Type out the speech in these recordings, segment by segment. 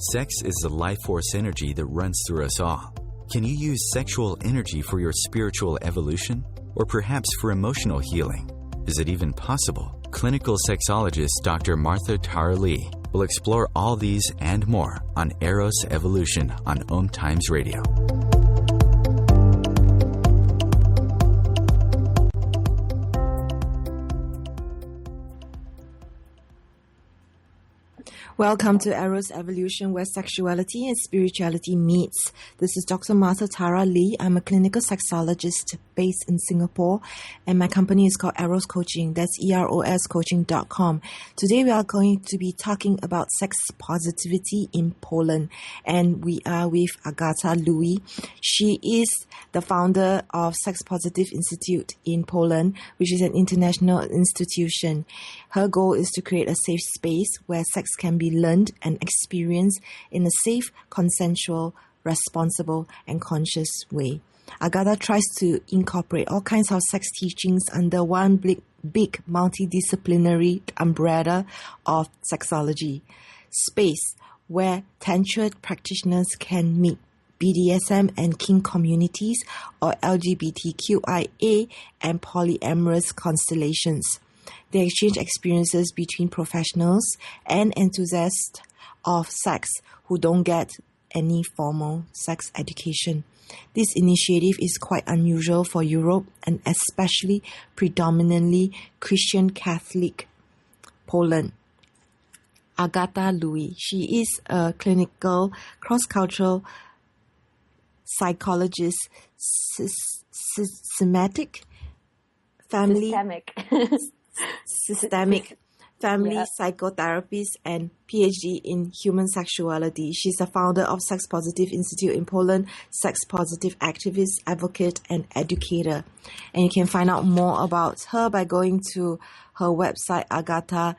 Sex is the life force energy that runs through us all. Can you use sexual energy for your spiritual evolution? Or perhaps for emotional healing? Is it even possible? Clinical sexologist Dr. Martha Tara Lee will explore all these and more on Eros Evolution on OMTimes Radio. Welcome to Eros Evolution, where sexuality and spirituality meets. This is Dr. Martha Tara Lee. I'm a clinical sexologist based in Singapore, and my company is called Eros Coaching. That's eroscoaching.com. Today we are going to be talking about sex positivity in Poland, and we are with Agata Loewe. She is the founder of Sex Positive Institute in Poland, which is an international institution. Her goal is to create a safe space where sex can be learned and experienced in a safe, consensual, responsible, and conscious way. Agata tries to incorporate all kinds of sex teachings under one big multidisciplinary umbrella of sexology. Space where tantra practitioners can meet BDSM and kink communities, or Lgbtqia and polyamorous constellations. They exchange experiences between professionals and enthusiasts of sex who don't get any formal sex education. This initiative is quite unusual for Europe and especially predominantly Christian Catholic Poland. Agata Loewe. She is a clinical cross-cultural psychologist, systemic family psychotherapist, and PhD in Human Sexuality. She's the founder of Sex Positive Institute in Poland, sex positive activist, advocate, and educator. And you can find out more about her by going to her website, Agata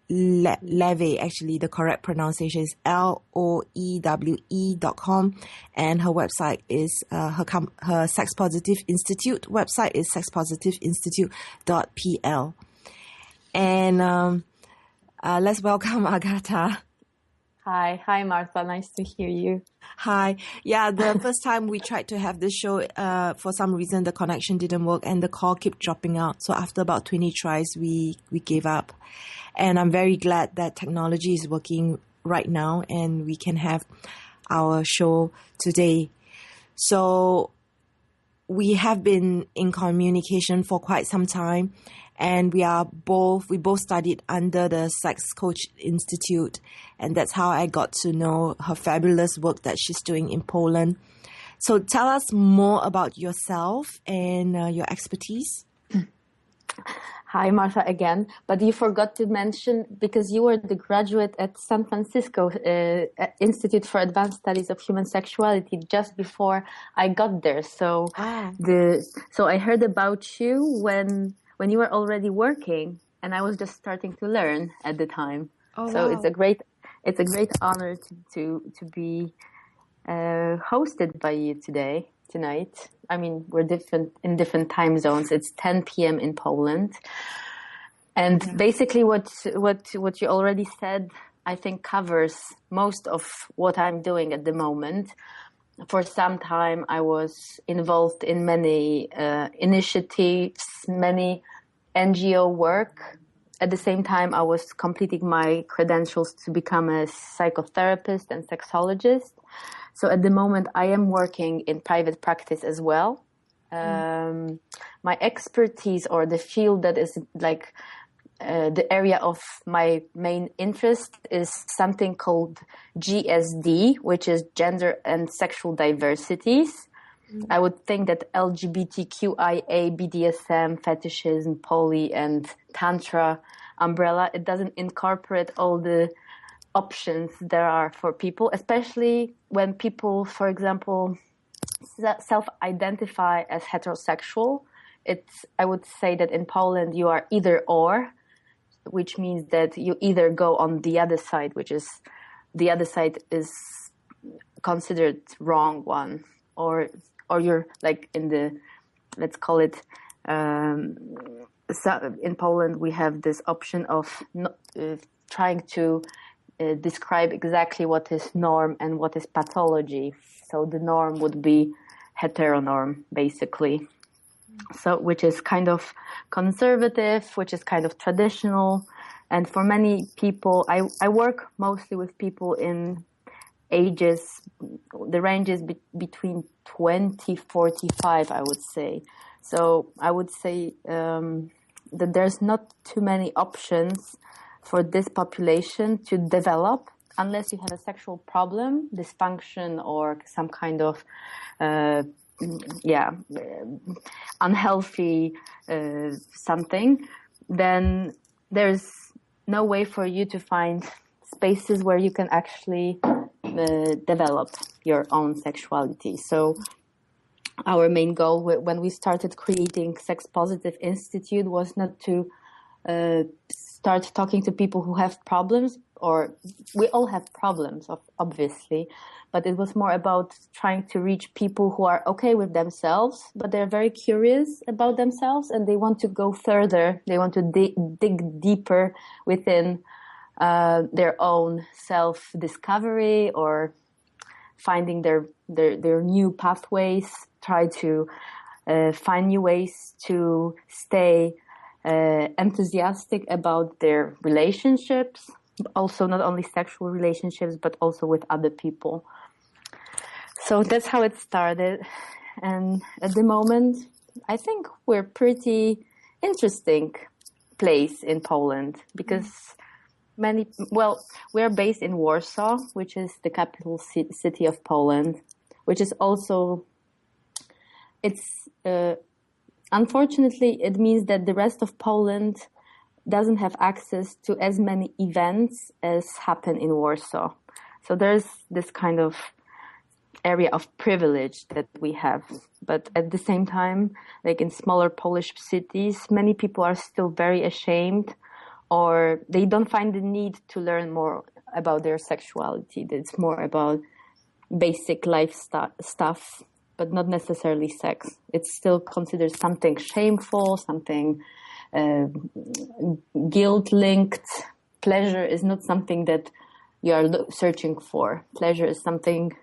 Loewe. Actually, the correct pronunciation is LOEWE.com, and her website is her Sex Positive Institute website is sexpositiveinstitute.pl. And let's welcome Agata. Hi Martha, nice to hear you. Hi. Yeah, the first time we tried to have this show, for some reason the connection didn't work and the call kept dropping out. So after about 20 tries, we gave up. And I'm very glad that technology is working right now and we can have our show today. So we have been in communication for quite some time, and we both studied under the Sex Coach Institute, and that's how I got to know her fabulous work that she's doing in Poland. So tell us more about yourself and your expertise. Hi Martha again, but you forgot to mention, because you were the graduate at San Francisco Institute for Advanced Studies of Human Sexuality just before I got there. So so I heard about you when you were already working, and I was just starting to learn at the time. Oh, so wow. it's a great honor to be hosted by you tonight. I mean, we're in different time zones. It's 10 p.m. in Poland. And basically what you already said, I think covers most of what I'm doing at the moment. For some time, I was involved in many initiatives, many NGO work. At the same time, I was completing my credentials to become a psychotherapist and sexologist. So at the moment, I am working in private practice as well. My expertise, or the field that is like the area of my main interest, is something called GSD, which is gender and sexual diversities. I would think that LGBTQIA, BDSM, fetishism, poly, and tantra umbrella, it doesn't incorporate all the options there are for people, especially when people, for example, self-identify as heterosexual. I would say that in Poland you are either or, which means that you either go on the other side, which is the other side is considered wrong one, or you're like in the, let's call it, so in Poland we have this option of trying to describe exactly what is norm and what is pathology. So the norm would be heteronorm, basically. So, which is kind of conservative, which is kind of traditional. And for many people, I work mostly with people in ages, the range is between 20, 45, I would say. So I would say that there's not too many options for this population to develop unless you have a sexual problem, dysfunction, or some kind of unhealthy something. Then there's no way for you to find spaces where you can actually develop your own sexuality. So our main goal when we started creating Sex Positive Institute was not to start talking to people who have problems, or we all have problems, obviously, but it was more about trying to reach people who are okay with themselves, but they're very curious about themselves and they want to go further. They want to dig deeper within their own self-discovery or finding their new pathways, try to find new ways to stay enthusiastic about their relationships, also not only sexual relationships, but also with other people. So that's how it started. And at the moment, I think we're pretty interesting place in Poland because we're based in Warsaw, which is the capital city of Poland, which is also, unfortunately, it means that the rest of Poland doesn't have access to as many events as happen in Warsaw. So there's this kind of area of privilege that we have. But at the same time, like in smaller Polish cities, many people are still very ashamed, or they don't find the need to learn more about their sexuality. It's more about basic life stuff, but not necessarily sex. It's still considered something shameful, something guilt-linked. Pleasure is not something that you are searching for. Pleasure is something,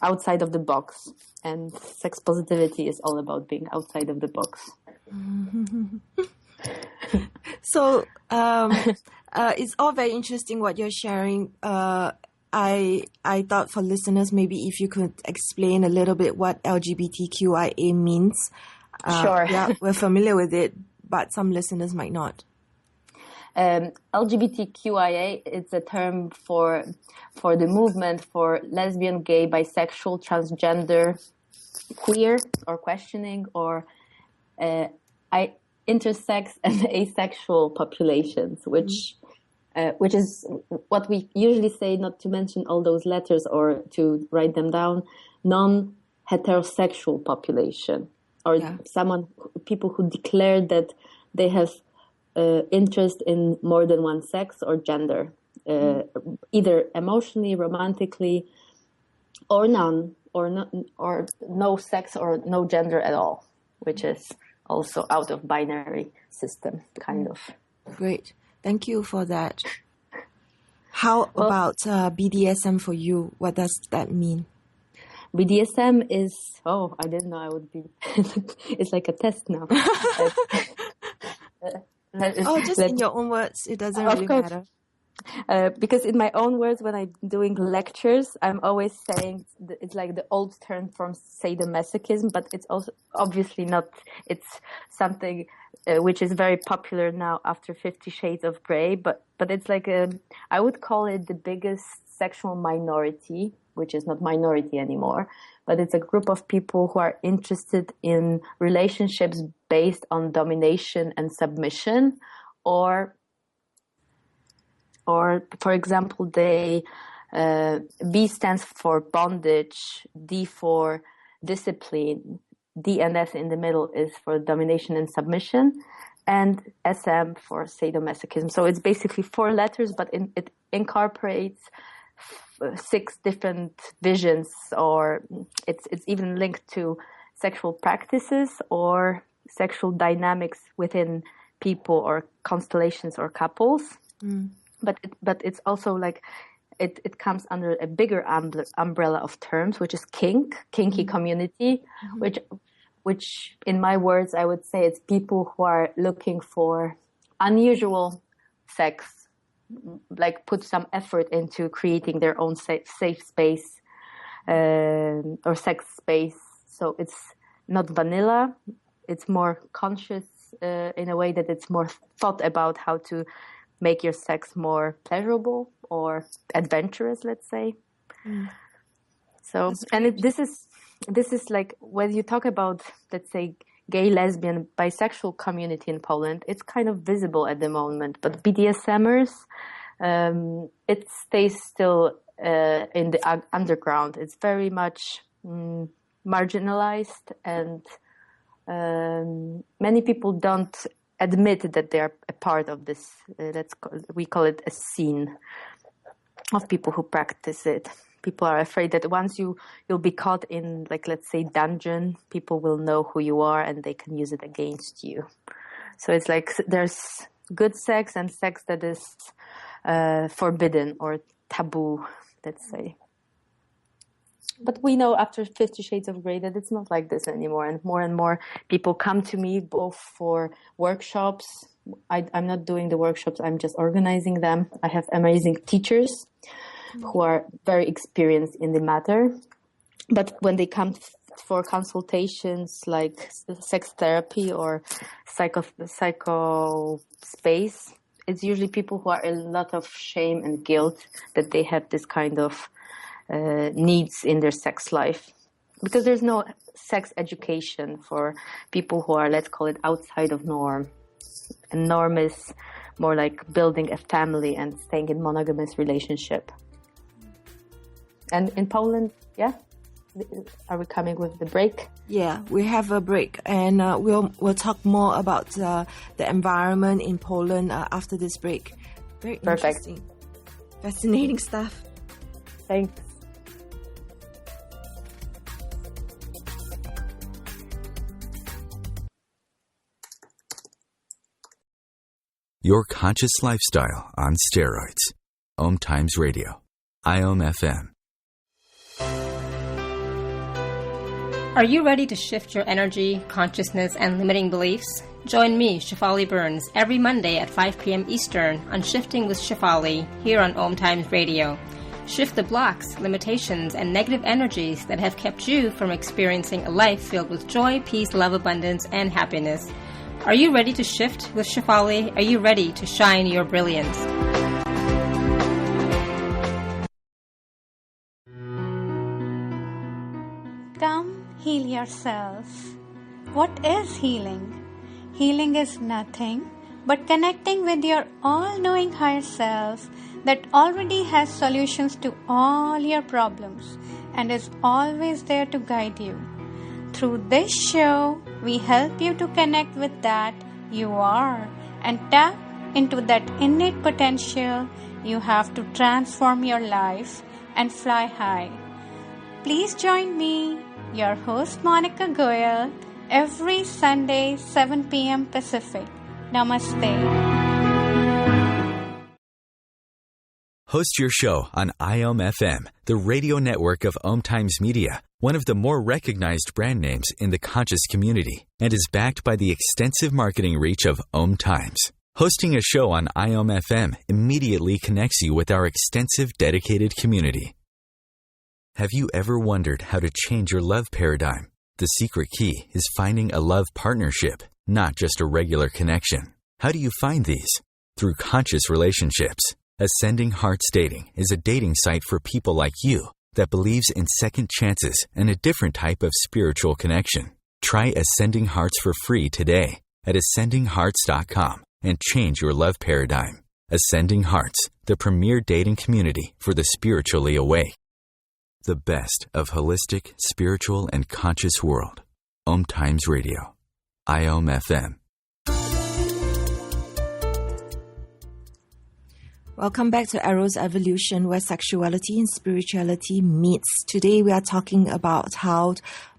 outside of the box. And sex positivity is all about being outside of the box. So it's all very interesting what you're sharing. I thought for listeners, maybe if you could explain a little bit what LGBTQIA means. Sure. Yeah, we're familiar with it, but some listeners might not. LGBTQIA is a term for the movement for lesbian, gay, bisexual, transgender, queer, or questioning, or intersex and asexual populations, which is what we usually say, not to mention all those letters or to write them down, non-heterosexual population, or people who declare that they have interest in more than one sex or gender, either emotionally, romantically, or none, or no sex or no gender at all, which is also out of binary system, kind of. Great. Thank you for that. How about BDSM for you? What does that mean? BDSM is, I didn't know I would be, it's like a test now. Just in your own words, it doesn't really matter. Because in my own words, when I'm doing lectures, I'm always saying it's like the old term from sadomasochism, but it's also obviously not. It's something which is very popular now after 50 Shades of Grey, but it's like I would call it the biggest sexual minority, which is not minority anymore, but it's a group of people who are interested in relationships based on domination and submission, or for example, B stands for bondage, D for discipline, D and S in the middle is for domination and submission, and SM for sadomasochism. So it's basically 4 letters, but it incorporates 6 different visions, or it's even linked to sexual practices or sexual dynamics within people or constellations or couples. but it's also like it comes under a bigger umbrella of terms, which is kinky community, which in my words, I would say it's people who are looking for unusual sex, like put some effort into creating their own safe space or sex space. So it's not vanilla, it's more conscious in a way that it's more thought about how to make your sex more pleasurable or adventurous, let's say. So, and this is like when you talk about, let's say, gay, lesbian, bisexual community in Poland, it's kind of visible at the moment. But BDSMers, it stays still in the underground. It's very much marginalized, and many people don't admit that they are a part of this. We call it a scene of people who practice it. People are afraid that once you'll be caught in, like, let's say, dungeon, people will know who you are and they can use it against you. So it's like there's good sex and sex that is forbidden or taboo, let's say. But we know after 50 Shades of Grey that it's not like this anymore. And more people come to me both for workshops. I'm not doing the workshops, I'm just organizing them. I have amazing teachers who are very experienced in the matter. But when they come for consultations like sex therapy or psycho space, it's usually people who are in a lot of shame and guilt that they have this kind of needs in their sex life, because there's no sex education for people who are, let's call it, outside of norm. And norm is more like building a family and staying in monogamous relationship. And in Poland, are we coming with the break? Yeah, we have a break, and we'll talk more about the environment in Poland after this break. Very Perfect. Interesting, fascinating stuff. Thanks. Your conscious lifestyle on steroids. OMTimes Radio. IOM-FM. Are you ready to shift your energy, consciousness, and limiting beliefs? Join me, Shefali Burns, every Monday at 5 p.m. Eastern on Shifting with Shefali here on OMTimes Radio. Shift the blocks, limitations, and negative energies that have kept you from experiencing a life filled with joy, peace, love, abundance, and happiness. Are you ready to shift with Shefali? Are you ready to shine your brilliance? Come heal yourself. What is healing? Healing is nothing but connecting with your all-knowing higher self that already has solutions to all your problems and is always there to guide you. Through this show, we help you to connect with that you are and tap into that innate potential you have to transform your life and fly high. Please join me, your host Monica Goyal, every Sunday, 7 p.m. Pacific. Namaste. Host your show on IOM-FM, the radio network of OMTimes Media, one of the more recognized brand names in the conscious community, and is backed by the extensive marketing reach of OMTimes. Hosting a show on IOM-FM immediately connects you with our extensive dedicated community. Have you ever wondered how to change your love paradigm? The secret key is finding a love partnership, not just a regular connection. How do you find these? Through conscious relationships. Ascending Hearts Dating is a dating site for people like you that believes in second chances and a different type of spiritual connection. Try Ascending Hearts for free today at ascendinghearts.com and change your love paradigm. Ascending Hearts, the premier dating community for the spiritually awake. The best of holistic, spiritual, and conscious world. OMTimes Radio. IOM-FM. Welcome back to Arrow's Evolution, where sexuality and spirituality meets. Today we are talking about how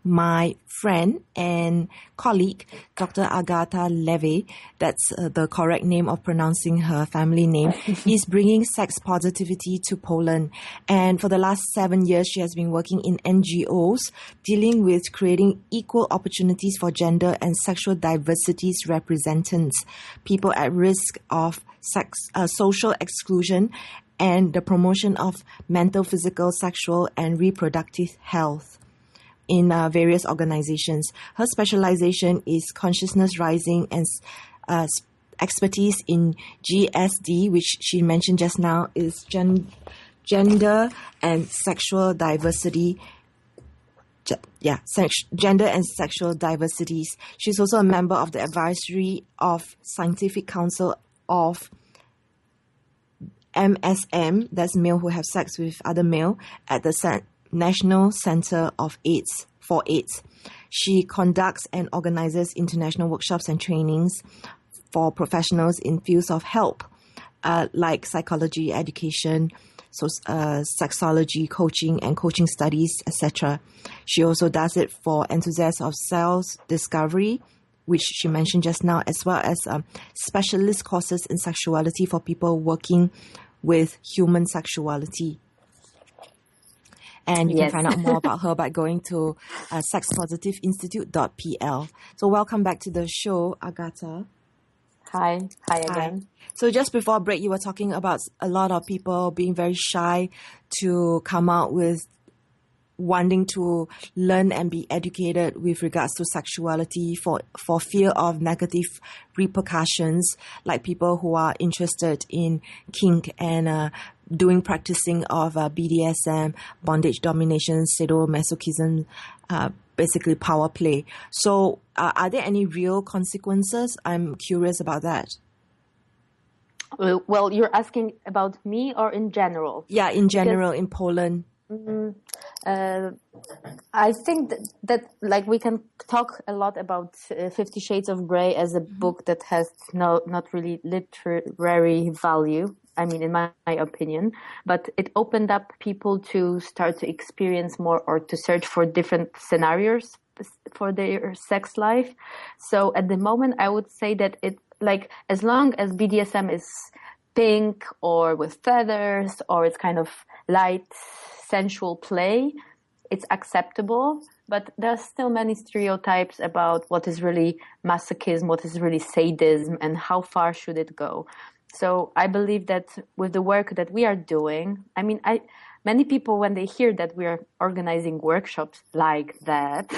my friend and colleague, Dr. Agata Loewe, that's the correct name of pronouncing her family name, is bringing sex positivity to Poland. And for the last 7 years, she has been working in NGOs dealing with creating equal opportunities for gender and sexual diversities representatives, people at risk of social exclusion, and the promotion of mental, physical, sexual, and reproductive health in various organizations. Her specialization is consciousness rising and expertise in GSD, which she mentioned just now, is gender and sexual diversity. Gender and sexual diversities. She's also a member of the advisory of Scientific Council of MSM, that's male who have sex with other male, at the National Center of AIDS for AIDS. She conducts and organizes international workshops and trainings for professionals in fields of help, like psychology, education, sexology, coaching, and coaching studies, etc. She also does it for enthusiasts of self-discovery, which she mentioned just now, as well as specialist courses in sexuality for people working with human sexuality. And you can find out more about her by going to sexpositiveInstitute.pl. So welcome back to the show, Agata. Hi again. So just before break, you were talking about a lot of people being very shy to come out with wanting to learn and be educated with regards to sexuality for fear of negative repercussions, like people who are interested in kink and practicing of BDSM, bondage, domination, sadomasochism, basically power play. So are there any real consequences? I'm curious about that. Well, you're asking about me or in general? Yeah, in general, in Poland. I think that like we can talk a lot about 50 Shades of Grey as a book that has not really literary value. I mean, in my opinion, but it opened up people to start to experience more or to search for different scenarios for their sex life. So at the moment, I would say that it, like, as long as BDSM is pink or with feathers or it's kind of light, sensual play, it's acceptable. But there's still many stereotypes about what is really masochism, what is really sadism, and how far should it go. So I believe that with the work that we are doing, I mean, many people, when they hear that we are organizing workshops like that,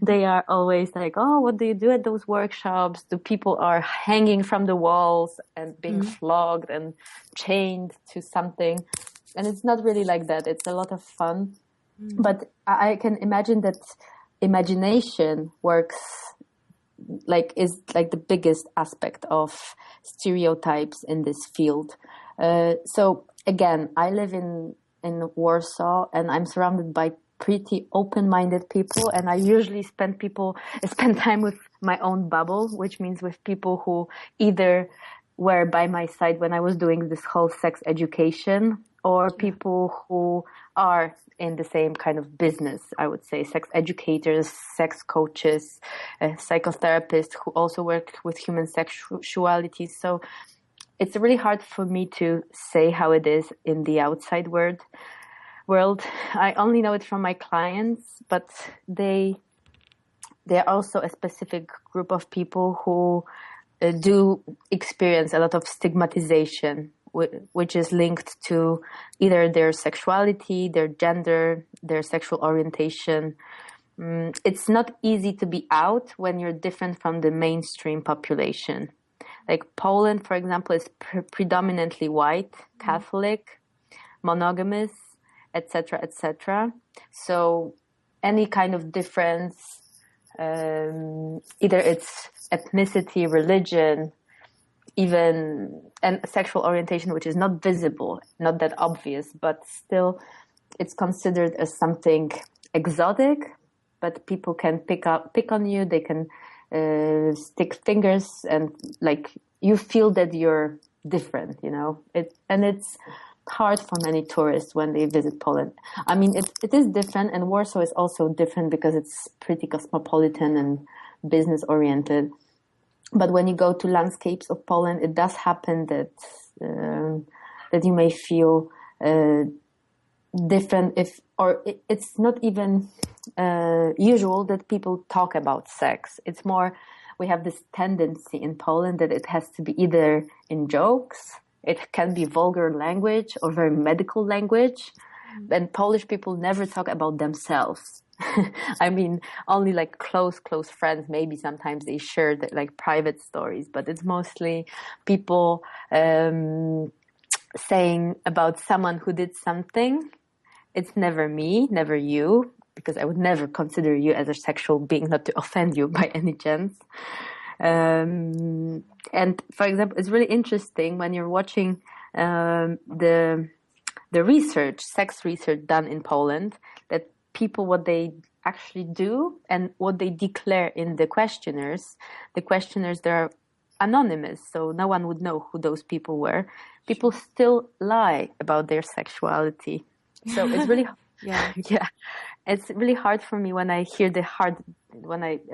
they are always like, oh, what do you do at those workshops? Do people are hanging from the walls and being flogged and chained to something? And it's not really like that. It's a lot of fun. But I can imagine that imagination works is the biggest aspect of stereotypes in this field. So again, I live in Warsaw and I'm surrounded by pretty open-minded people, and I usually spend time with my own bubble, which means with people who either were by my side when I was doing this whole sex education, or people who are in the same kind of business, I would say, sex educators, sex coaches, psychotherapists who also work with human sexuality. So it's really hard for me to say how it is in the outside world. I only know it from my clients, but they're also a specific group of people who do experience a lot of stigmatization, which is linked to either their sexuality, their gender, their sexual orientation. It's not easy to be out when you're different from the mainstream population. Like Poland, for example, is predominantly white, Catholic, monogamous, etc., etc. So any kind of difference, either it's ethnicity, religion, and sexual orientation, which is not visible, not that obvious, but still it's considered as something exotic, but people can pick on you, they can stick fingers, and like you feel that you're different, you know. It's hard for many tourists when they visit Poland. I mean, it is different, and Warsaw is also different because it's pretty cosmopolitan and business oriented. But when you go to landscapes of Poland, it does happen that you may feel different it's not even usual that people talk about sex. It's more, we have this tendency in Poland that it has to be either in jokes, it can be vulgar language or very medical language. And Polish people never talk about themselves. I mean, only like close friends, maybe sometimes they share like private stories, but it's mostly people saying about someone who did something. It's never me, never you, because I would never consider you as a sexual being, not to offend you by any chance. And for example, it's really interesting when you're watching the research, sex research done in Poland, that people, what they actually do and what they declare in the questionnaires, they're anonymous, so no one would know who those people were. People still lie about their sexuality. So it's really, it's really hard for me when I hear at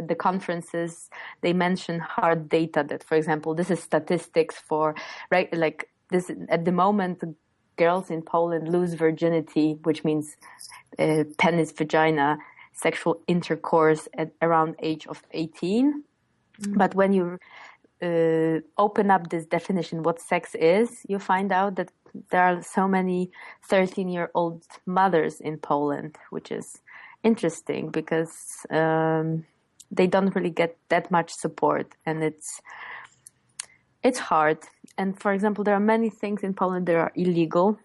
the conferences, they mention hard data that, for example, this is statistics for, right, like this, at the moment, girls in Poland lose virginity, which means penis, vagina, sexual intercourse at around age of 18. Mm. But when you open up this definition, what sex is, you find out that there are so many 13-year-old mothers in Poland, which is interesting because they don't really get that much support, and it's hard. And for example, there are many things in Poland that are illegal.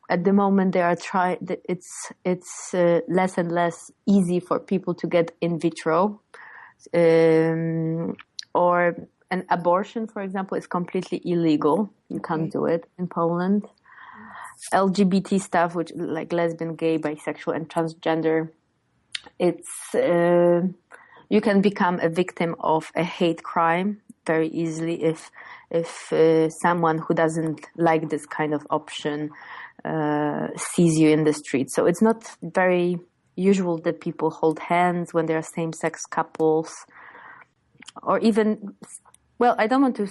At the moment, it's less and less easy for people to get in vitro, or an abortion, for example, is completely illegal. You can't do it in Poland. LGBT stuff, which like lesbian, gay, bisexual, and transgender, you can become a victim of a hate crime very easily if someone who doesn't like this kind of option sees you in the street. So it's not very usual that people hold hands when they are same-sex couples, or even, well, I don't want to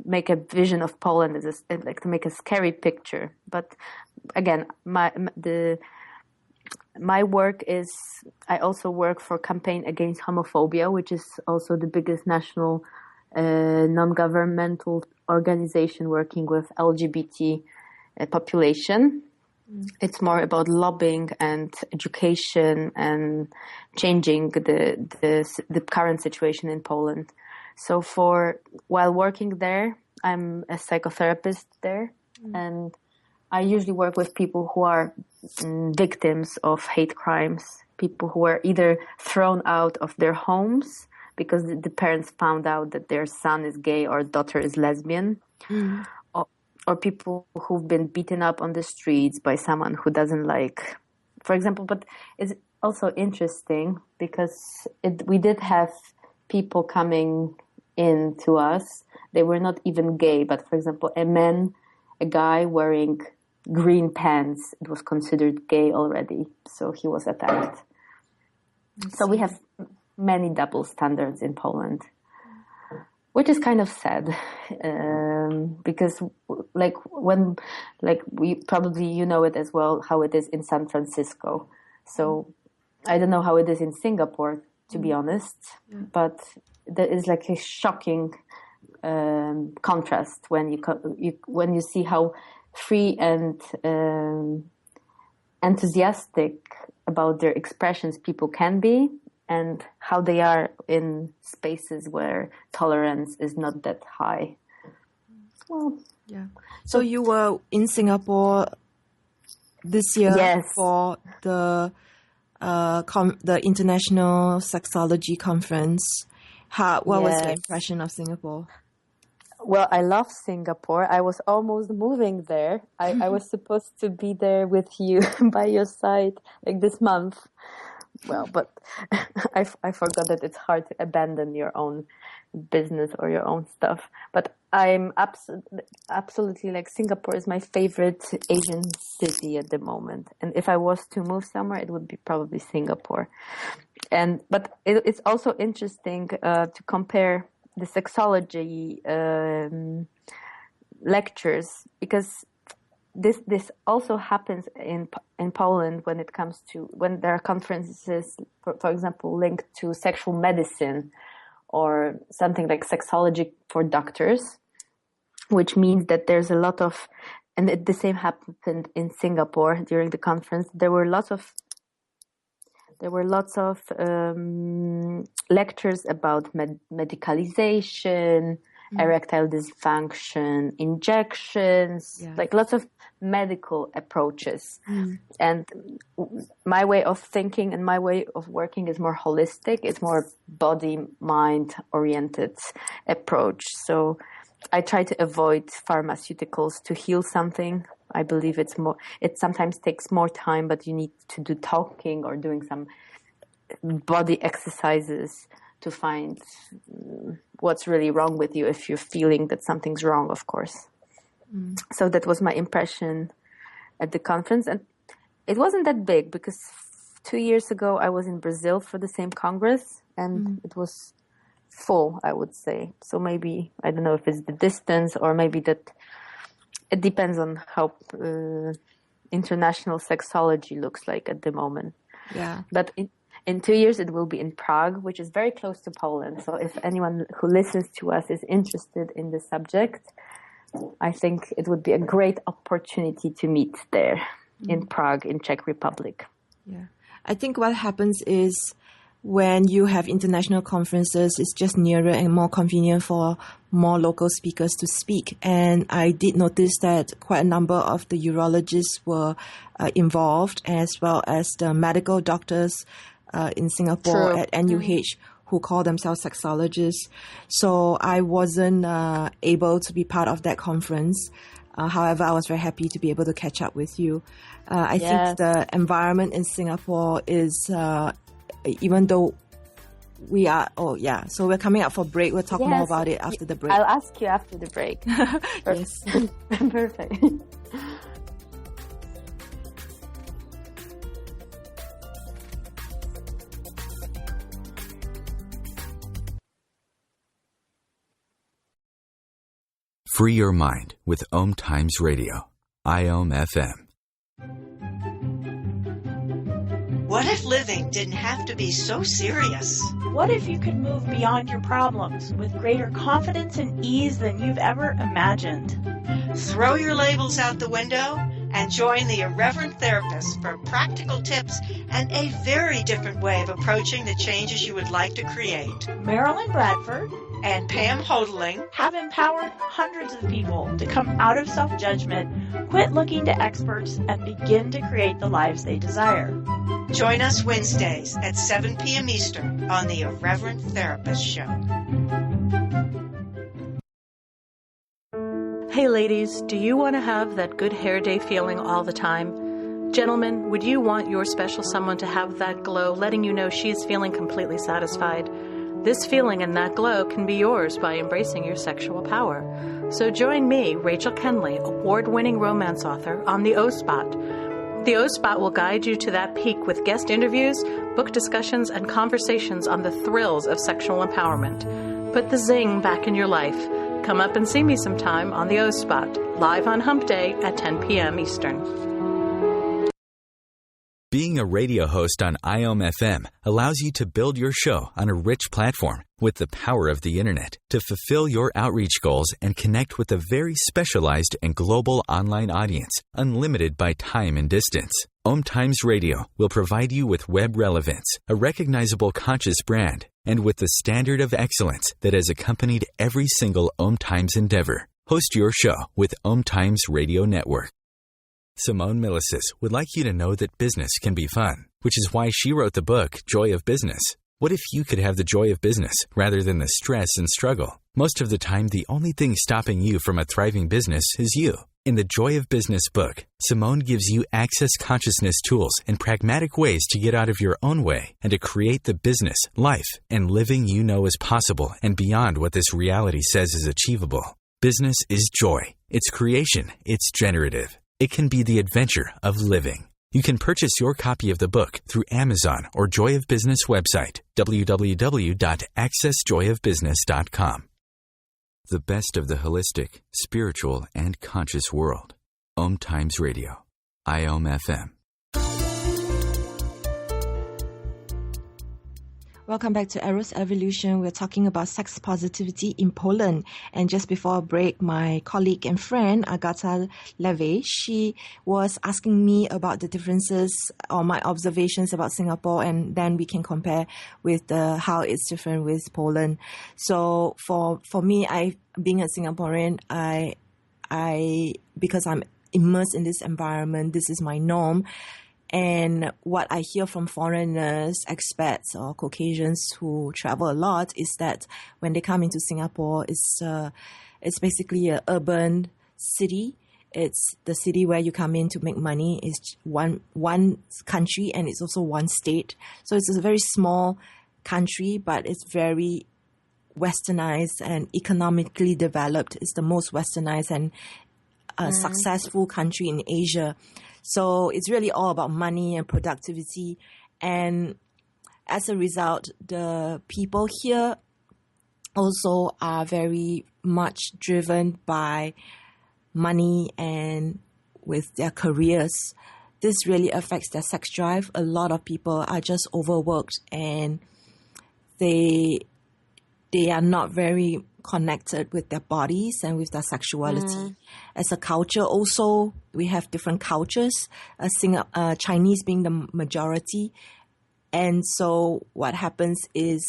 make a vision of Poland as like to make a scary picture, but again, my work is, I also work for Campaign Against Homophobia, which is also the biggest national non-governmental organization working with LGBT population. Mm. It's more about lobbying and education and changing the current situation in Poland. So while working there, I'm a psychotherapist there, and I usually work with people who are victims of hate crimes, people who were either thrown out of their homes because the parents found out that their son is gay or daughter is lesbian, or people who've been beaten up on the streets by someone who doesn't like, for example. But it's also interesting because we did have people coming in to us. They were not even gay, but for example, a guy wearing green pants, it was considered gay already, so he was attacked. So we have many double standards in Poland, which is kind of sad, because we probably, you know it as well, how it is in San Francisco. So I don't know how it is in Singapore, to be honest, but there is like a shocking contrast when you see how free and enthusiastic about their expressions people can be, and how they are in spaces where tolerance is not that high. Well, yeah. So you were in Singapore this year. Yes. For the International Sexology Conference. What was your impression of Singapore? Well, I love Singapore. I was almost moving there. I was supposed to be there with you by your side like this month. well, but I forgot that it's hard to abandon your own business or your own stuff. But I'm absolutely like, Singapore is my favorite Asian city at the moment. And if I was to move somewhere, it would be probably Singapore. But it's also interesting to compare the sexology lectures, because this also happens in Poland when there are conferences, for example, linked to sexual medicine or something like sexology for doctors, which means that there's a lot of, and the same happened in Singapore during the conference. There were lots of lectures about medicalization, erectile dysfunction, injections, like lots of medical approaches. And my way of thinking and my way of working is more holistic. It's more body-mind oriented approach. So I try to avoid pharmaceuticals to heal something. I believe it sometimes takes more time, but you need to do talking or doing some body exercises to find what's really wrong with you, if you're feeling that something's wrong, of course. So that was my impression at the conference. And it wasn't that big, because 2 years ago I was in Brazil for the same Congress, and it was full, I would say. So maybe, I don't know if it's the distance, or maybe that it depends on how international sexology looks like at the moment. Yeah. But in 2 years, it will be in Prague, which is very close to Poland. So if anyone who listens to us is interested in the subject, I think it would be a great opportunity to meet there in Prague, in Czech Republic. Yeah. I think what happens is when you have international conferences, it's just nearer and more convenient for more local speakers to speak. And I did notice that quite a number of the urologists were involved, as well as the medical doctors in Singapore at NUH who call themselves sexologists. So I wasn't able to be part of that conference. However, I was very happy to be able to catch up with you. I think the environment in Singapore is, even though we are, so we're coming up for break. We'll talk more about it after the break. I'll ask you after the break. Yes. Perfect. Free your mind with OMTimes Radio, IOM FM. What if living didn't have to be so serious? What if you could move beyond your problems with greater confidence and ease than you've ever imagined? Throw your labels out the window and join the Irreverent Therapist for practical tips and a very different way of approaching the changes you would like to create. Marilyn Bradford and Pam Hodling have empowered hundreds of people to come out of self-judgment, quit looking to experts, and begin to create the lives they desire. Join us Wednesdays at 7 p.m. Eastern on the Irreverent Therapist Show. Hey ladies, do you want to have that good hair day feeling all the time? Gentlemen, would you want your special someone to have that glow, letting you know she's feeling completely satisfied? This feeling and that glow can be yours by embracing your sexual power. So join me, Rachel Kenley, award-winning romance author, on the O-Spot. The O-Spot will guide you to that peak with guest interviews, book discussions, and conversations on the thrills of sexual empowerment. Put the zing back in your life. Come up and see me sometime on the O-Spot, live on Hump Day at 10 p.m. Eastern. Being a radio host on IOM FM allows you to build your show on a rich platform with the power of the internet to fulfill your outreach goals and connect with a very specialized and global online audience, unlimited by time and distance. OMTimes Radio will provide you with web relevance, a recognizable conscious brand, and with the standard of excellence that has accompanied every single OMTimes endeavor. Host your show with OMTimes Radio Network. Simone Milasas would like you to know that business can be fun, which is why she wrote the book, Joy of Business. What if you could have the joy of business rather than the stress and struggle? Most of the time, the only thing stopping you from a thriving business is you. In the Joy of Business book, Simone gives you access consciousness tools and pragmatic ways to get out of your own way and to create the business, life, and living you know is possible and beyond what this reality says is achievable. Business is joy. It's creation. It's generative. It can be the adventure of living. You can purchase your copy of the book through Amazon or Joy of Business website, www.accessjoyofbusiness.com. The best of the holistic, spiritual, and conscious world. OMTimes Radio. IOM FM. Welcome back to Eros Evolution. We're talking about sex positivity in Poland. And just before a break, my colleague and friend, Agata Loewe, she was asking me about the differences or my observations about Singapore, and then we can compare with how it's different with Poland. So for me, being a Singaporean, I because I'm immersed in this environment, this is my norm. And what I hear from foreigners, expats or Caucasians who travel a lot is that when they come into Singapore, it's basically an urban city. It's the city where you come in to make money. It's one country and it's also one state. So it's a very small country, but it's very westernized and economically developed. It's the most westernized and successful country in Asia. So it's really all about money and productivity. And as a result, the people here also are very much driven by money and with their careers. This really affects their sex drive. A lot of people are just overworked and they are not very connected with their bodies and with their sexuality. As a culture also, we have different cultures, Chinese being the majority. And so what happens is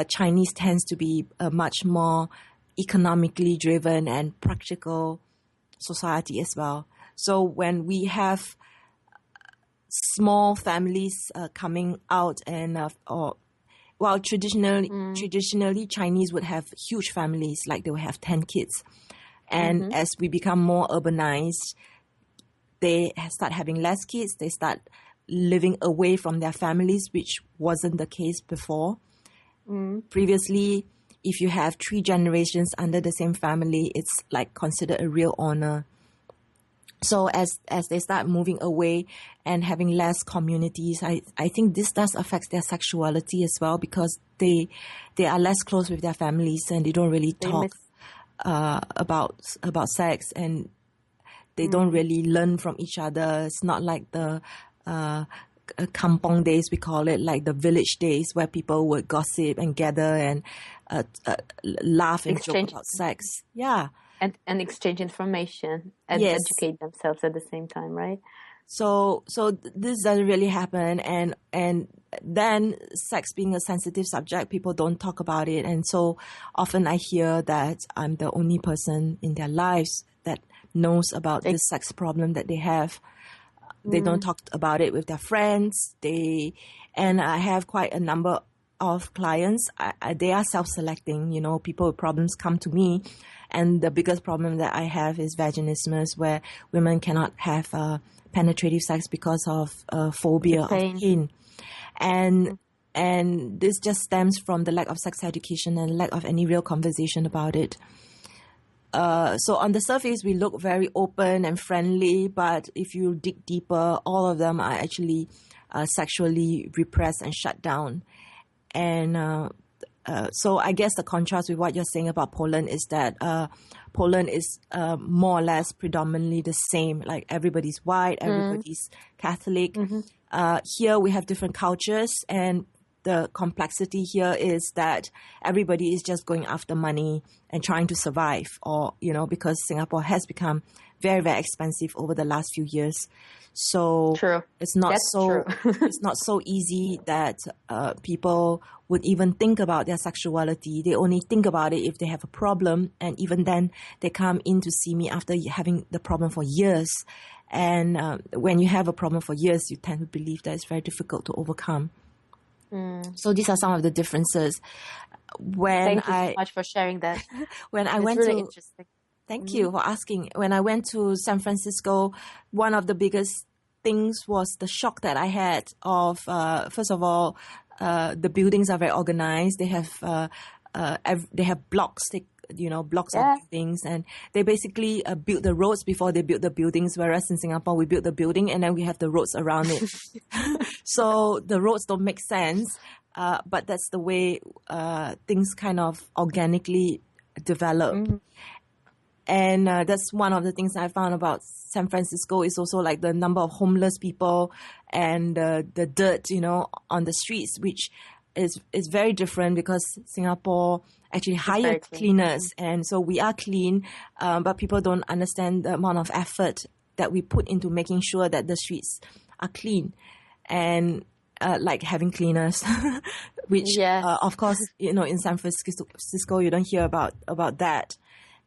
Chinese tends to be a much more economically driven and practical society as well. So when we have small families coming out and traditionally Chinese would have huge families, like they would have 10 kids. And as we become more urbanized, they start having less kids. They start living away from their families, which wasn't the case before. Previously, if you have 3 generations under the same family, it's like considered a real honor. So as they start moving away and having less communities, I think this does affect their sexuality as well, because they are less close with their families and they don't really talk about sex, and they don't really learn from each other. It's not like the kampong days, we call it, like the village days where people would gossip and gather and laugh and joke about sex. Yeah. And exchange information and educate themselves at the same time, right? So this doesn't really happen, and then sex being a sensitive subject, people don't talk about it, and so often I hear that I'm the only person in their lives that knows about this sex problem that they have. They don't talk about it with their friends. And I have quite a number of clients. They are self-selecting. People with problems come to me. And the biggest problem that I have is vaginismus, where women cannot have penetrative sex because of phobia of pain. And this just stems from the lack of sex education and lack of any real conversation about it. So on the surface, we look very open and friendly, but if you dig deeper, all of them are actually sexually repressed and shut down. And so I guess the contrast with what you're saying about Poland is that Poland is more or less predominantly the same. Like everybody's white, everybody's Catholic. Here we have different cultures, and the complexity here is that everybody is just going after money and trying to survive, or because Singapore has become very, very expensive over the last few years. So it's not it's not so easy that people would even think about their sexuality. They only think about it if they have a problem, and even then they come in to see me after having the problem for years. And when you have a problem for years, you tend to believe that it's very difficult to overcome. So these are some of the differences. Thank you so much for sharing that. When I went to interesting. Thank you for asking. When I went to San Francisco, one of the biggest things was the shock that I had of, first of all, the buildings are very organized. They have blocks, blocks of buildings, and they basically build the roads before they build the buildings. Whereas in Singapore, we build the building and then we have the roads around it. So the roads don't make sense, but that's the way things kind of organically develop. Mm-hmm. And that's one of the things I found about San Francisco is also like the number of homeless people and the dirt, on the streets, which is very different because Singapore actually hired cleaners. And so we are clean, but people don't understand the amount of effort that we put into making sure that the streets are clean. And like having cleaners, which of course, in San Francisco, you don't hear about that.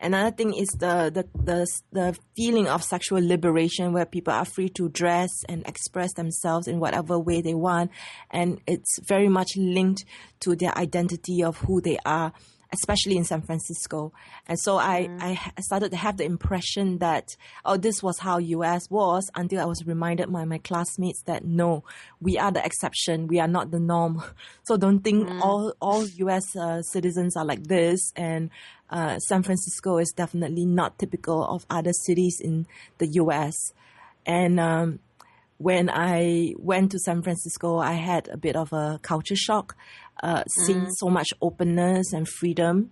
Another thing is the feeling of sexual liberation, where people are free to dress and express themselves in whatever way they want. And it's very much linked to their identity of who they are, especially in San Francisco. And so I started to have the impression that, this was how US was, until I was reminded by my classmates that no, we are the exception. We are not the norm. So don't think all US citizens are like this. And San Francisco is definitely not typical of other cities in the US. And when I went to San Francisco, I had a bit of a culture shock, seeing so much openness and freedom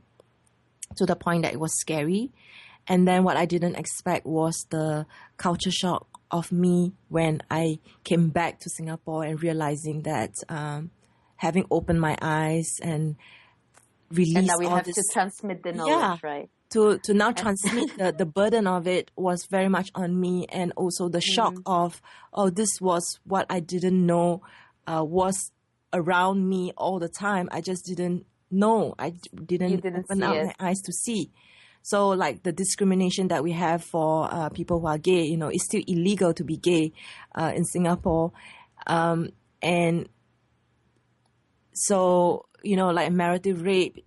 to the point that it was scary. And then what I didn't expect was the culture shock of me when I came back to Singapore and realizing that having opened my eyes and released and now we all have this, to transmit the knowledge, right? To now transmit the burden of it was very much on me, and also the shock of, this was what I didn't know was around me all the time. I just didn't know. I didn't open up my eyes to see. So like the discrimination that we have for people who are gay, it's still illegal to be gay in Singapore. And so, like marital rape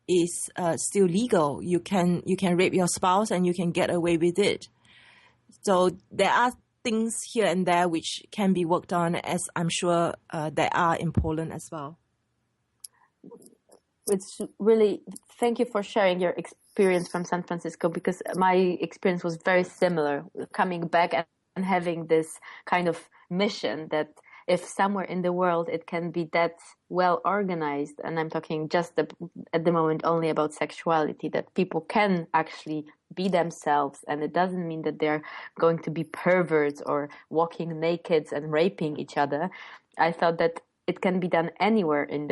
is still legal. You can rape your spouse and you can get away with it. So there are things here and there which can be worked on, as I'm sure there are in Poland as well. It's really, thank you for sharing your experience from San Francisco, because my experience was very similar, coming back and having this kind of mission that if somewhere in the world it can be that well organized, and I'm talking just at the moment only about sexuality, that people can actually be themselves, and it doesn't mean that they're going to be perverts or walking naked and raping each other. I thought that it can be done anywhere in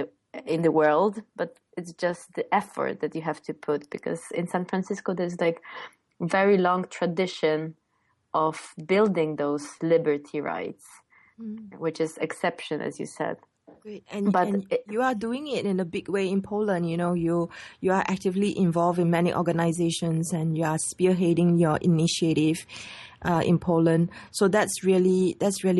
the world, but it's just the effort that you have to put, because in San Francisco there's like very long tradition of building those liberty rights, which is exception, as you said. Great. And you are doing it in a big way in Poland. You are actively involved in many organizations, and you are spearheading your initiative in Poland. So that's really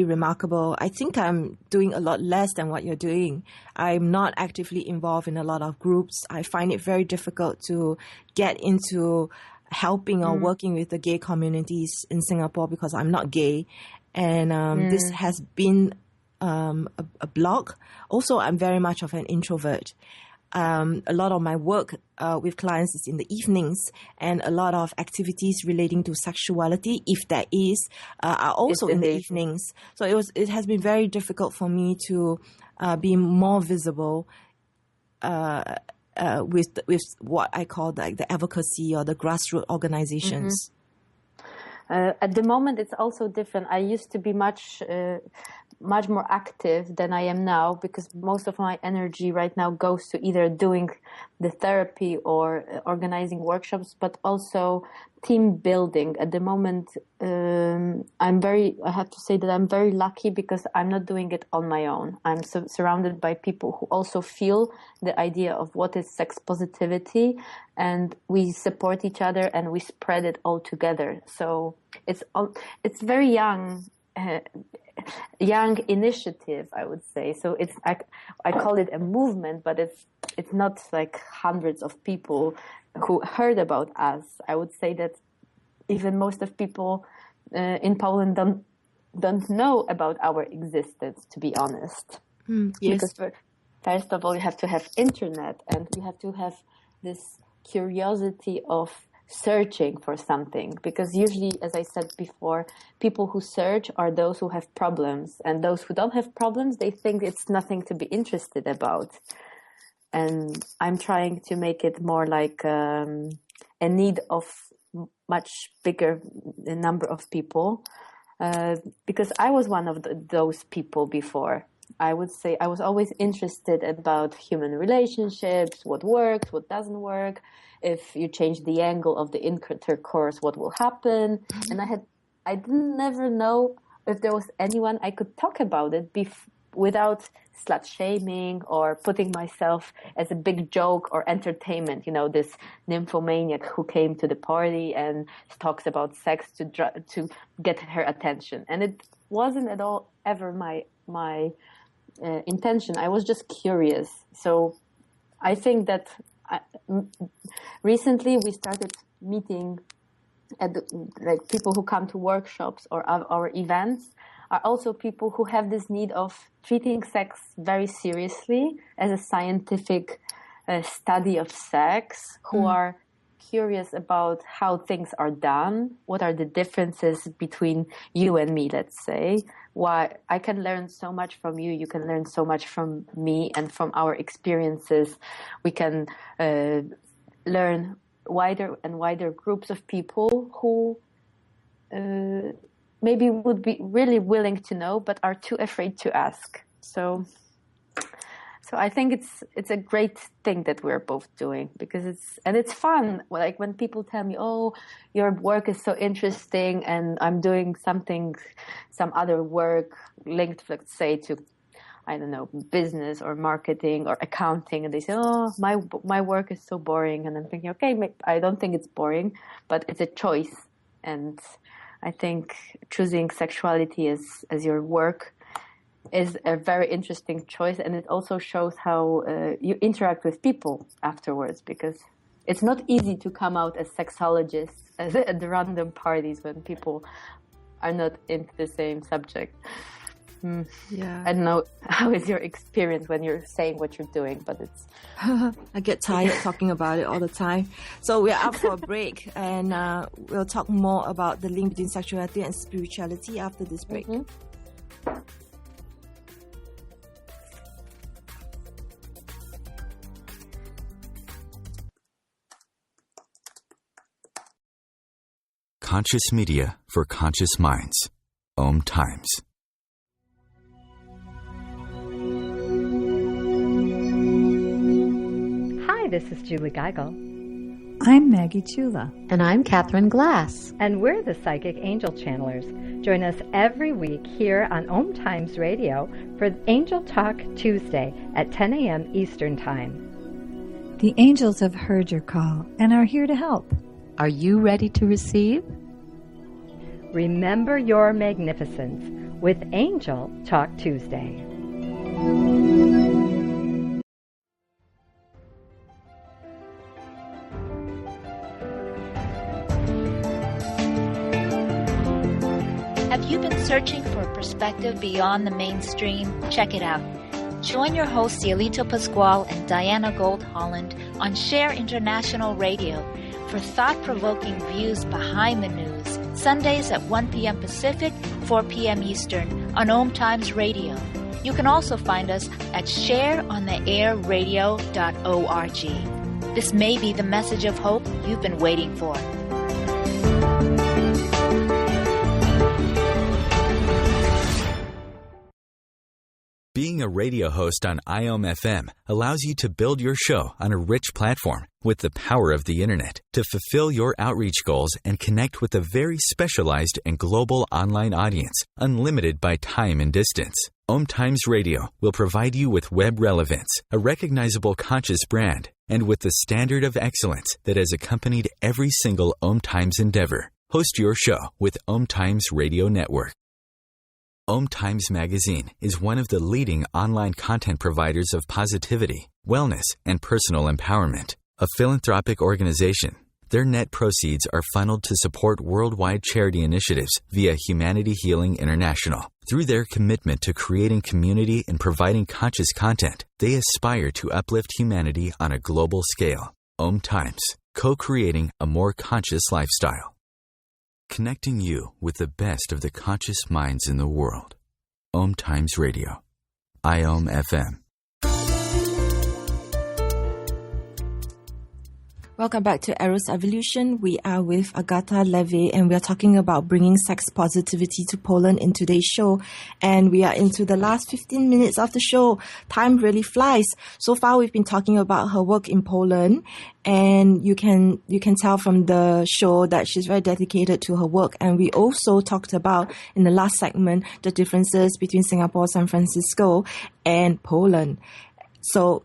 remarkable. I think I'm doing a lot less than what you're doing. I'm not actively involved in a lot of groups. I find it very difficult to get into helping or working with the gay communities in Singapore because I'm not gay. And this has been a block. Also, I'm very much of an introvert. A lot of my work with clients is in the evenings, and a lot of activities relating to sexuality, if there is, are also in the evenings. So it has been very difficult for me to be more visible with what I call like the advocacy or the grassroots organizations. At the moment, it's also different. I used to be much more active than I am now, because most of my energy right now goes to either doing the therapy or organizing workshops, but also team building. At the moment, I have to say that I'm very lucky, because I'm not doing it on my own. I'm surrounded by people who also feel the idea of what is sex positivity, and we support each other and we spread it all together. So it's very young initiative, I would say. So I call it a movement, but it's not like hundreds of people who heard about us. I would say that even most of people in Poland don't know about our existence, to be honest. Yes. Because first of all, you have to have internet, and you have to have this curiosity of searching for something. Because usually, as I said before, people who search are those who have problems, and those who don't have problems, they think it's nothing to be interested about. And I'm trying to make it more like a need of much bigger number of people, because I was one of those people before. I would say I was always interested about human relationships, what works, what doesn't work. If you change the angle of the intercourse, what will happen? And I didn't never know if there was anyone I could talk about it without slut shaming or putting myself as a big joke or entertainment. You know, this nymphomaniac who came to the party and talks about sex to get her attention. And it wasn't at all ever my intention. I was just curious. So I think that recently we started meeting at like people who come to workshops or our events are also people who have this need of treating sex very seriously as a scientific study of sex, who are curious about how things are done, what are the differences between you and me, let's say. Why I can learn so much from you, you can learn so much from me, and from our experiences we can learn wider and wider groups of people who maybe would be really willing to know but are too afraid to ask. So I think it's a great thing that we're both doing, because it's fun. Like when people tell me, "Oh, your work is so interesting," and I'm doing some other work linked, let's say, to, I don't know, business or marketing or accounting, and they say, "Oh, my work is so boring," and I'm thinking, okay, I don't think it's boring, but it's a choice, and I think choosing sexuality as your work is a very interesting choice, and it also shows how you interact with people afterwards, because it's not easy to come out as sexologists at the random parties when people are not into the same subject. Yeah. I don't know, how is your experience when you're saying what you're doing, but it's... I get tired talking about it all the time. So we're up for a break, and we'll talk more about the link between sexuality and spirituality after this break. Conscious media for conscious minds. OMTimes. Hi, this is Julie Geigel. I'm Maggie Chula. And I'm Catherine Glass. And we're the Psychic Angel Channelers. Join us every week here on OMTimes Radio for Angel Talk Tuesday at 10 a.m. Eastern Time. The angels have heard your call and are here to help. Are you ready to receive? Remember your magnificence with Angel Talk Tuesday. Have you been searching for a perspective beyond the mainstream? Check it out. Join your hosts Cielito Pascual and Diana Gold Holland on Share International Radio for thought-provoking views behind the news, Sundays at 1 p.m. Pacific, 4 p.m. Eastern on OMTimes Radio. You can also find us at shareontheairradio.org. This may be the message of hope you've been waiting for. Being a radio host on IOM-FM allows you to build your show on a rich platform with the power of the internet to fulfill your outreach goals and connect with a very specialized and global online audience, unlimited by time and distance. OMTimes Radio will provide you with web relevance, a recognizable conscious brand, and with the standard of excellence that has accompanied every single OMTimes endeavor. Host your show with OMTimes Radio Network. OMTimes Magazine is one of the leading online content providers of positivity, wellness, and personal empowerment. a philanthropic organization. Their net proceeds are funneled to support worldwide charity initiatives via Humanity Healing International. Through their commitment to creating community and providing conscious content, they aspire to uplift humanity on a global scale. OMTimes, co-creating a more conscious lifestyle. Connecting you with the best of the conscious minds in the world. OMTimes Radio. IOM FM. Welcome back to Eros Evolution. We are with Agata Loewe and we are talking about bringing sex positivity to Poland in today's show. And we are into the last 15 minutes of the show. Time really flies. So far we've been talking about her work in Poland, and you can tell from the show that she's very dedicated to her work. And we also talked about in the last segment the differences between Singapore, San Francisco and Poland. So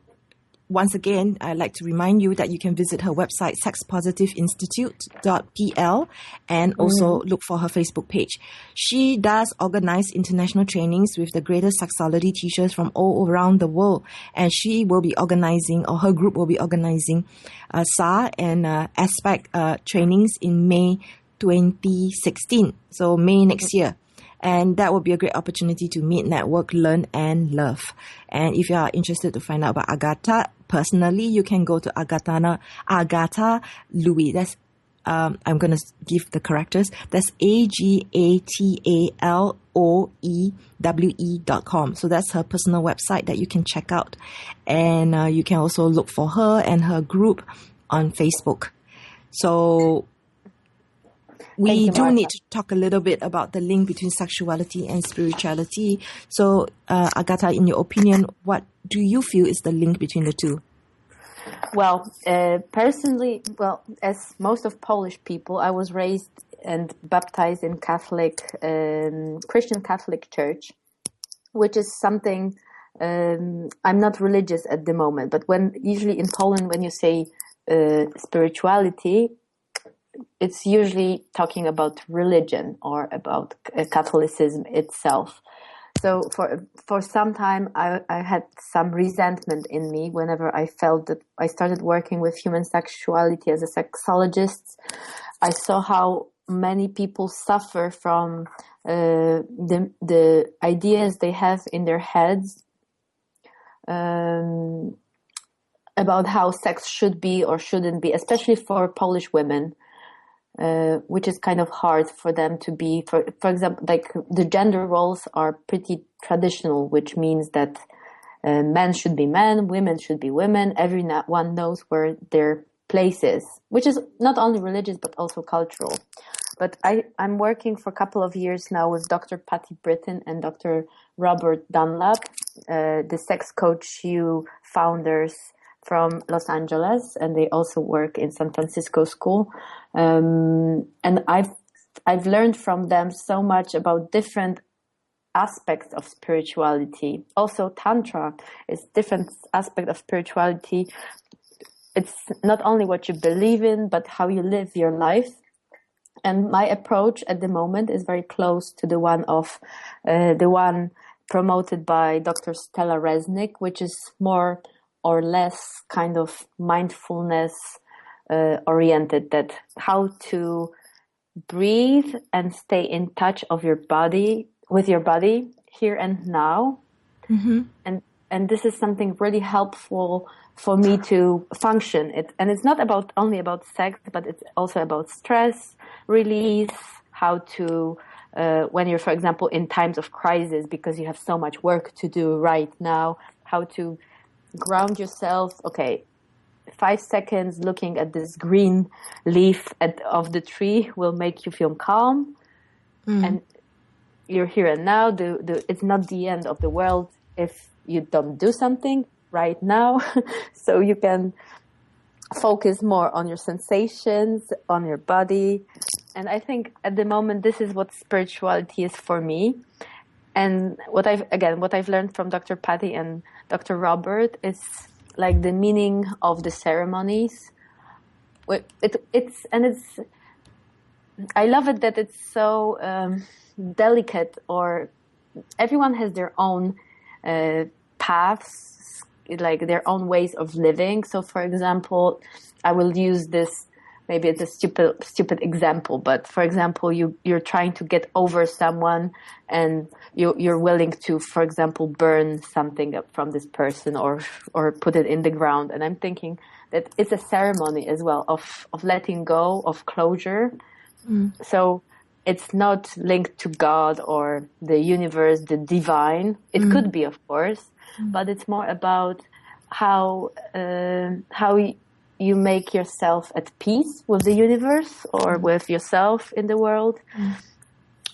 once again, I'd like to remind you that you can visit her website, sexpositiveinstitute.pl, and also look for her Facebook page. She does organize international trainings with the greatest sexology teachers from all around the world. And she will be organizing, or her group will be organizing, SA and Aspect trainings in May 2016. So May next year. And that will be a great opportunity to meet, network, learn, and love. And if you are interested to find out about Agata personally, you can go to Agata Loewe. That's I'm going to give the characters. That's Agataloewe.com. So that's her personal website that you can check out. And you can also look for her and her group on Facebook. So we do need to talk a little bit about the link between sexuality and spirituality. So, Agata, in your opinion, what do you feel is the link between the two? Well, personally, as most of Polish people, I was raised and baptized in Christian Catholic Church, which is something, I'm not religious at the moment, but usually in Poland, when you say spirituality, it's usually talking about religion or about Catholicism itself. So for some time, I had some resentment in me whenever I felt that I started working with human sexuality as a sexologist. I saw how many people suffer from the ideas they have in their heads about how sex should be or shouldn't be, especially for Polish women. Which is kind of hard for them to be, for example, like the gender roles are pretty traditional, which means that men should be men, women should be women. Everyone knows where their place is, which is not only religious, but also cultural. But I'm working for a couple of years now with Dr. Patty Britton and Dr. Robert Dunlap, the Sex Coach U founders from Los Angeles, and they also work in San Francisco school. And I've learned from them so much about different aspects of spirituality. Also, Tantra is different aspect of spirituality. It's not only what you believe in, but how you live your life. And my approach at the moment is very close to the one promoted by Dr. Stella Resnick, which is more or less kind of mindfulness oriented, that how to breathe and stay in touch with your body here and now. Mm-hmm. And this is something really helpful for me to function. It's not only about sex, but it's also about stress release, how to, when you're, for example, in times of crisis, because you have so much work to do right now, how to ground yourself. Okay, 5 seconds looking at this green leaf of the tree will make you feel calm. And you're here and now. It's not the end of the world if you don't do something right now. So you can focus more on your sensations, on your body. And I think at the moment, this is what spirituality is for me. And what I've learned from Dr. Patty and Dr. Robert is like the meaning of the ceremonies. I love it that it's so delicate, or everyone has their own paths, like their own ways of living. So, for example, I will use this. Maybe it's a stupid example, but for example, you're trying to get over someone, and you're willing to, for example, burn something up from this person or put it in the ground. And I'm thinking that it's a ceremony as well of letting go, of closure. So it's not linked to God or the universe, the divine. It could be, of course, but it's more about how you make yourself at peace with the universe or with yourself in the world.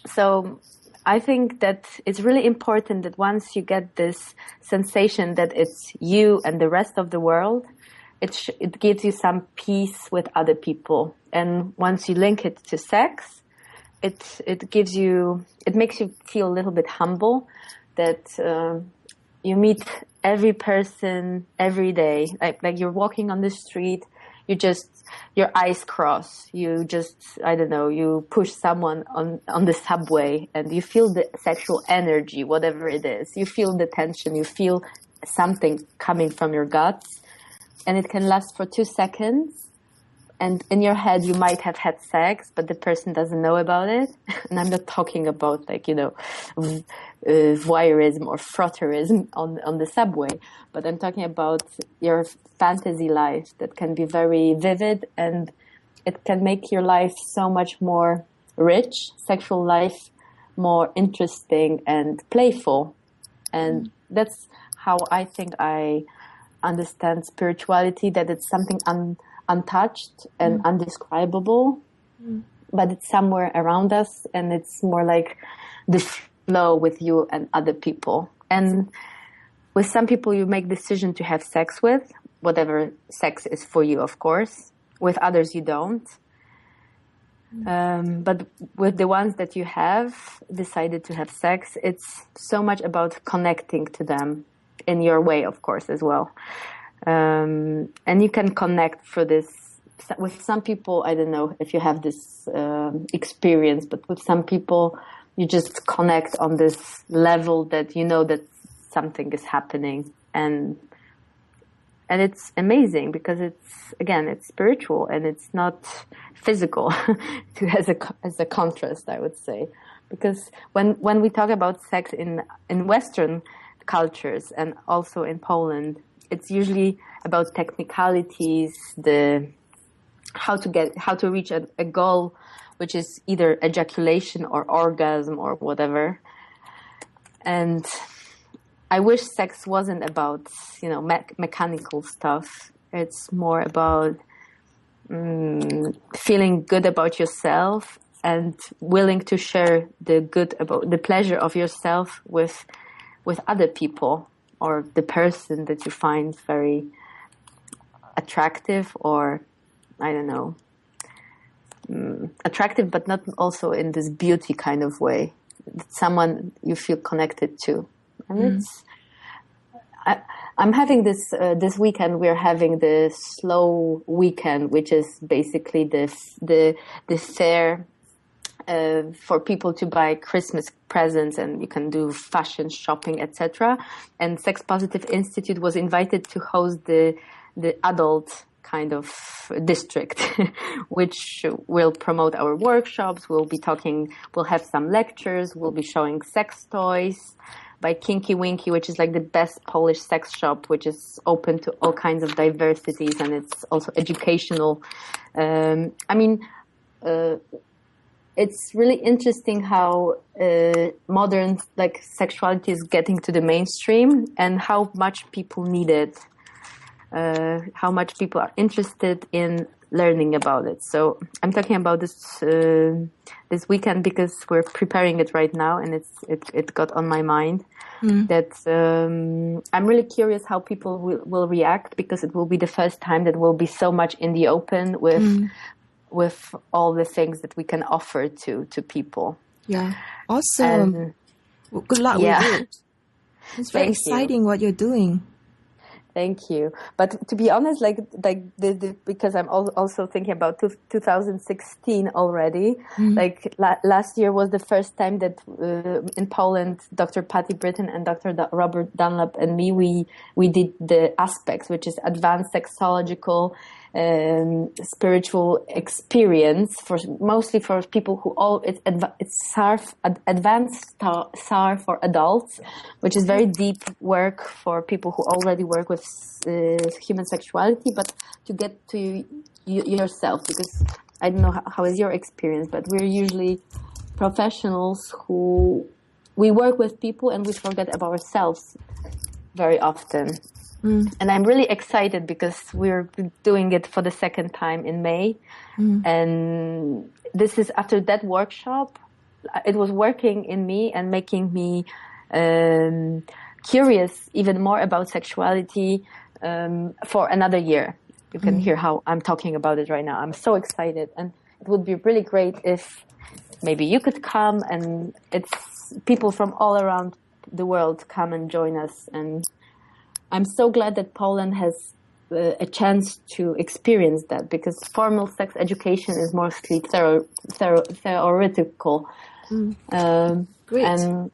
So I think that it's really important that once you get this sensation that it's you and the rest of the world, it gives you some peace with other people. And once you link it to sex, it makes you feel a little bit humble that you meet every person every day. Like you're walking on the street, your eyes cross. You just, I don't know, you push someone on the subway and you feel the sexual energy, whatever it is. You feel the tension, you feel something coming from your guts, and it can last for 2 seconds. And in your head, you might have had sex, but the person doesn't know about it. And I'm not talking about voyeurism or frotterism on the subway, but I'm talking about your fantasy life that can be very vivid, and it can make your life so much more rich, sexual life more interesting and playful. And that's how I think I understand spirituality, that it's something untouched and undescribable, but it's somewhere around us, and it's more like the flow with you and other people. And with some people you make decision to have sex with, whatever sex is for you, of course. With others you don't. But with the ones that you have decided to have sex, it's so much about connecting to them in your way, of course, as well. And you can connect for this with some people. I don't know if you have this experience, but with some people you just connect on this level that you know that something is happening, and it's amazing because it's spiritual and it's not physical as a contrast, I would say. Because when we talk about sex in Western cultures and also in Poland, it's usually about technicalities, how to reach a goal, which is either ejaculation or orgasm or whatever. And I wish sex wasn't about, mechanical stuff. It's more about feeling good about yourself and willing to share the pleasure of yourself with other people, or the person that you find very attractive, or I don't know, attractive, but not also in this beauty kind of way. It's someone you feel connected to. And I'm having this weekend. We're having the slow weekend, which is basically the fair for people to buy Christmas presents, and you can do fashion shopping, etc. And Sex Positive Institute was invited to host the adult kind of district, which will promote our workshops. We'll have some lectures. We'll be showing sex toys by Kinky Winky, which is like the best Polish sex shop, which is open to all kinds of diversities, and it's also educational. It's really interesting how modern sexuality is getting to the mainstream, and how much people need it, how much people are interested in learning about it. So I'm talking about this weekend because we're preparing it right now, and it got on my mind that I'm really curious how people will react, because it will be the first time that we'll be so much in the open with all the things that we can offer to people. Yeah. Awesome. Good luck with it. It's very exciting what you're doing. Thank you. But to be honest, because I'm also thinking about 2016 already. Like last year was the first time that in Poland, Dr. Patty Britton and Dr. Robert Dunlap and me, we did the aspects, which is advanced sexological spiritual experience mostly for people who it's advanced SAR for adults, which is very deep work for people who already work with human sexuality, but to get to yourself, because I don't know how is your experience, but we're usually professionals who we work with people and we forget about ourselves very often. And I'm really excited because we're doing it for the second time in May. And this is after that workshop. It was working in me and making me curious even more about sexuality for another year. You can hear how I'm talking about it right now. I'm so excited. And it would be really great if maybe you could come, and it's people from all around the world come and join us. And I'm so glad that Poland has a chance to experience that, because formal sex education is mostly theoretical. Great. And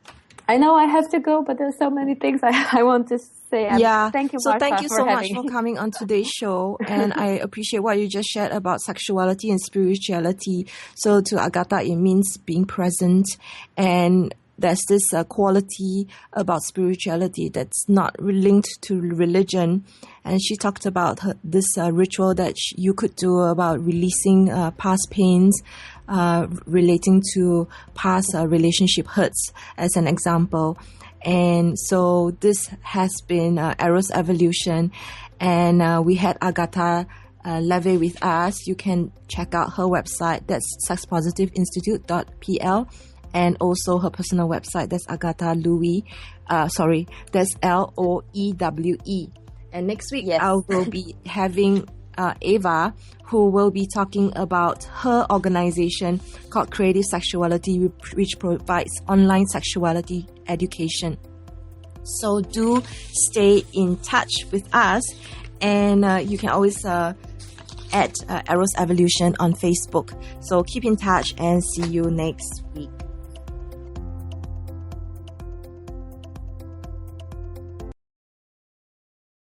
I know I have to go, but there's so many things I want to say. Thank you, Martha, so thank you so much me. for coming on today's show. And I appreciate what you just shared about sexuality and spirituality. So to Agata, it means being present, and there's this quality about spirituality that's not linked to religion. And she talked about this ritual that you could do about releasing past pains, relating to past relationship hurts, as an example. And so this has been Eros Evolution. And we had Agata Loewe with us. You can check out her website. That's sexpositiveinstitute.pl. And also her personal website, that's Agata Loewe. That's Loewe. And next week, I will be having Ava, who will be talking about her organization called Creative Sexuality, which provides online sexuality education. So do stay in touch with us. And you can always at Eros Evolution on Facebook. So keep in touch and see you next week.